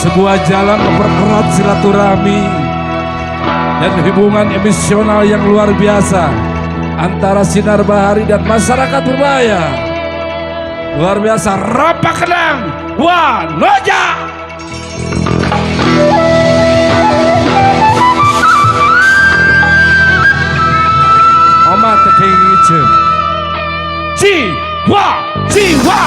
sebuah jalan mempererat silaturahmi dan hubungan emosional yang luar biasa antara Sinar Bahari dan masyarakat Purbaya. Luar biasa, Rampak Kenang Wanoja. Oma tekeng ijem jiwa jiwa.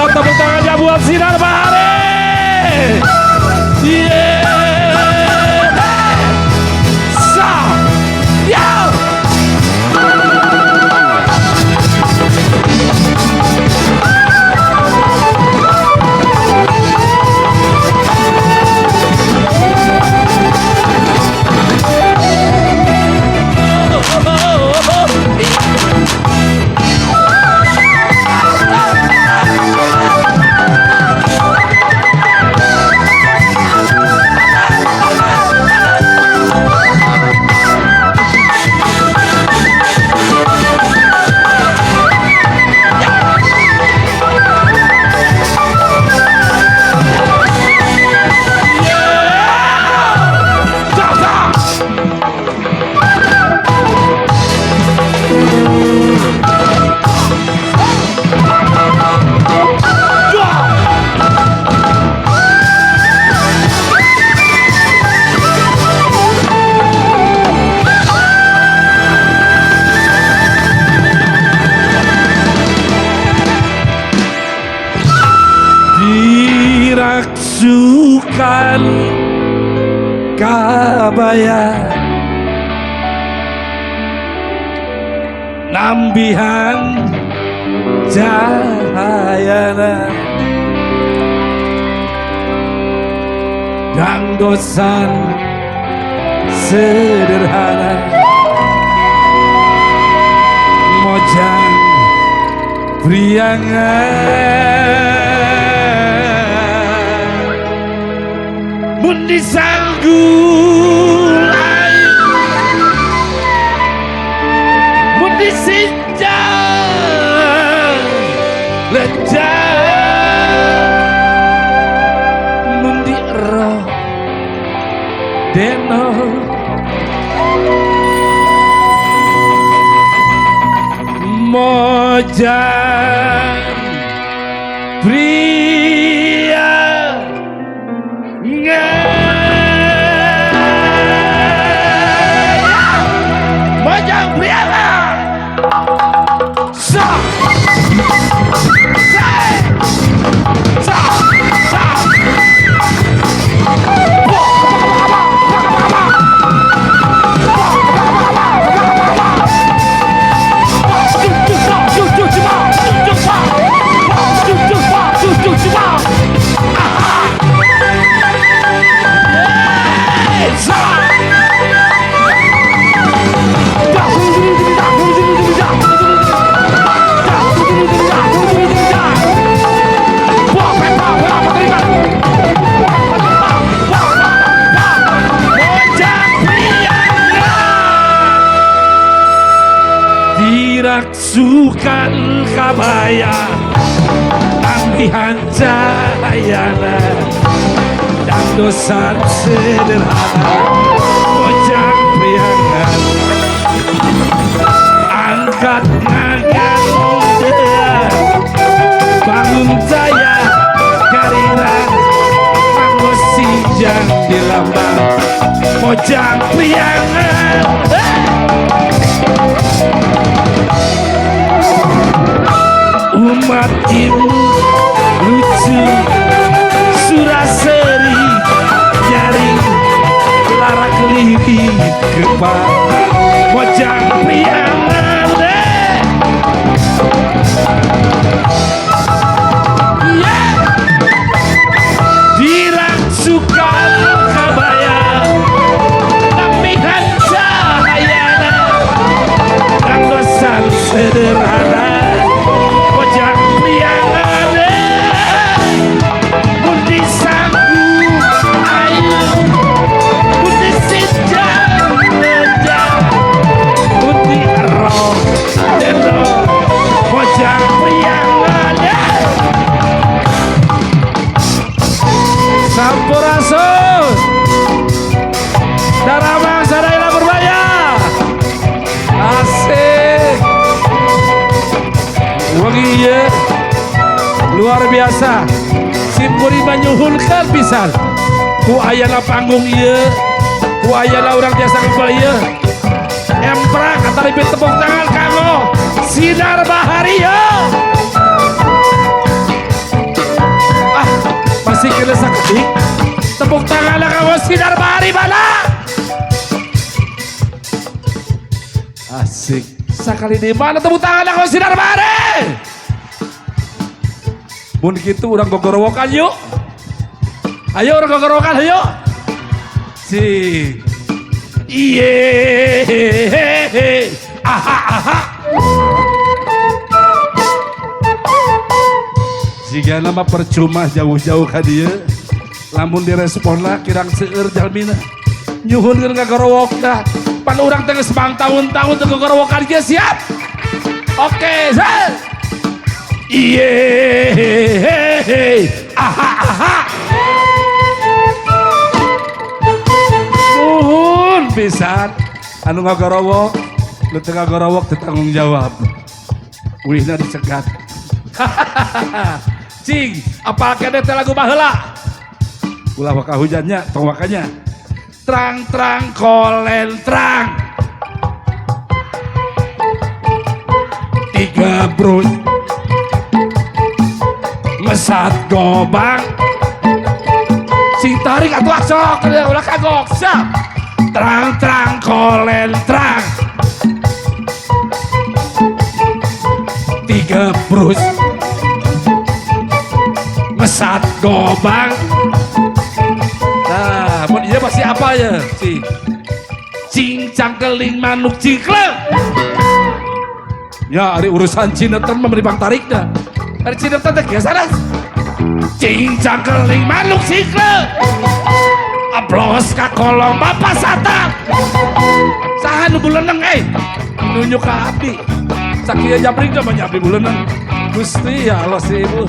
Tepuk tangannya buat Sinar Bahari. Diraksukan kabaya nambihan cahayana dangdosan sederhana mojang priangan mundi sanggulai mundi sinjang lejang mundi roh deno Mojang pria Mojang pria Sukan kabaya tampihan cahayana dan dosa sederhana Mojang priangan angkat ngagan bangun jaya kariran nganggo sinjang di lambang Mojang priangan umat ibu lucu suraseri nyaring larak libi kepala Mojang priangan dirangsukan kabaya tampihan cahayana dan dosan sederhana Sampurasun Daramang Sadayana Purbaya asik wangi ya luar biasa simpuri menyuhulkan pisan ku ayana panggung iya ku ayana orang biasa kembali iya emprak kata ribet tepuk tangan kamu Sinar Bahari ya masih kena sakit tepuk tangan lah kamu Sinar Bahari mana asik sekali di mana tepuk tangan lah kamu Sinar Bahari mun gitu orang gogorowokan yuk ayo orang gogorowokan ayo si iye aha aha jika nama percuma jauh-jauh ka dia lamun direspon lah kirang seueur jalmina nyuhun keur ngagorowok dah pan urang teh geus mang tahun-tahun teu ngagorowokan ge siap oke sel iye aha aha nuhun pisan anu ngagorowok lu teu ngagorowok teu tanggung jawab ulihna dicegat cing apa kene teh lagu baheula ulah waka hujannya tong wakanya terang-terang kolen terang tiga brus mesat gobang sing tarik atuh sok ulah kagok sak terang-terang kolen terang tiga brus mesat gobang nah mun iya pasti apa ya si cincang keling manuk cikleng ya hari urusan cinetan memberi bang tariknya hari cinetan teh gesaran cincang keling manuk cikleng aplos ka kolong bapak sata saha nu buleuneng nunjuk ka abdi sakieu japring coba nyabri buleuneng Gusti ya Allah si ibu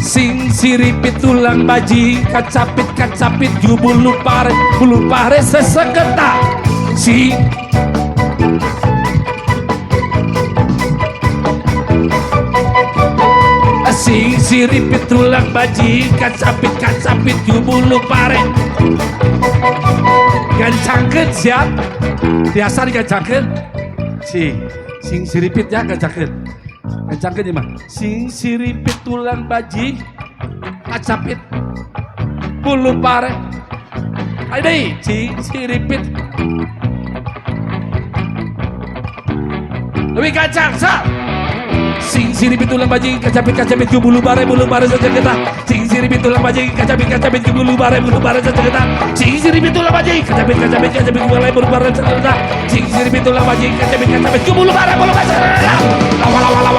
sing siripit tulang baji kacapit bulu pare sesegeta si Sing siripit tulang baji kacapit yu bulu pare gancangkeun siap biasa digancangkeun sing siripit ya gancangkeun ya mah sing siripit tulang baji kacapit bulu pare ayo deh sing siripit lebih gancang sa sing siripit tulang bajing kacapit ke bulu bare saja kita sing siripit tulang bajing kacapit ke bulu bare saja kita sing siripit tulang bajing kacapit ke bulu bare saja kita sing siripit tulang bajing kacapit ke bulu bare saja kita wala baca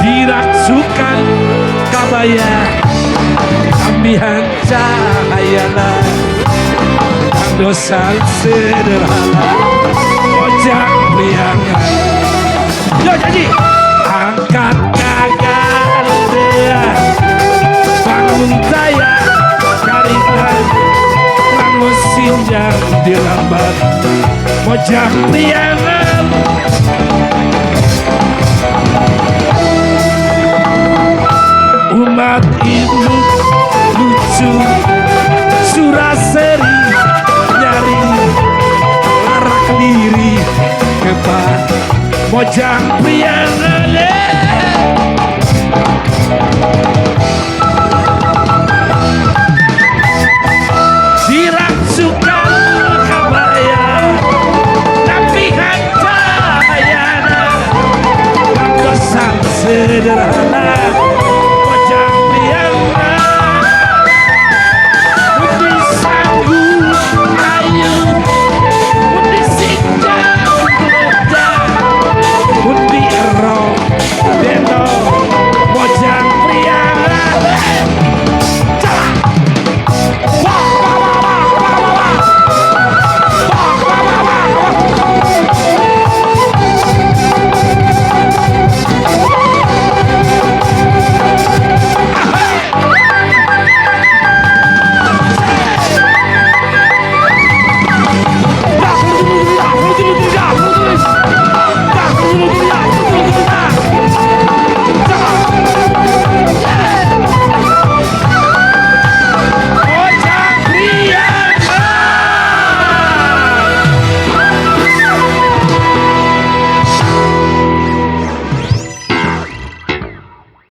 dirasukan kabaya ambihan cahayana dosa sederhana ojak priangan yo janji angkat kagan dia bangun saya karikan manusia yang dilambat ojak priangan umat ini lucu suraseri nyari larak diri kepa mojang priangan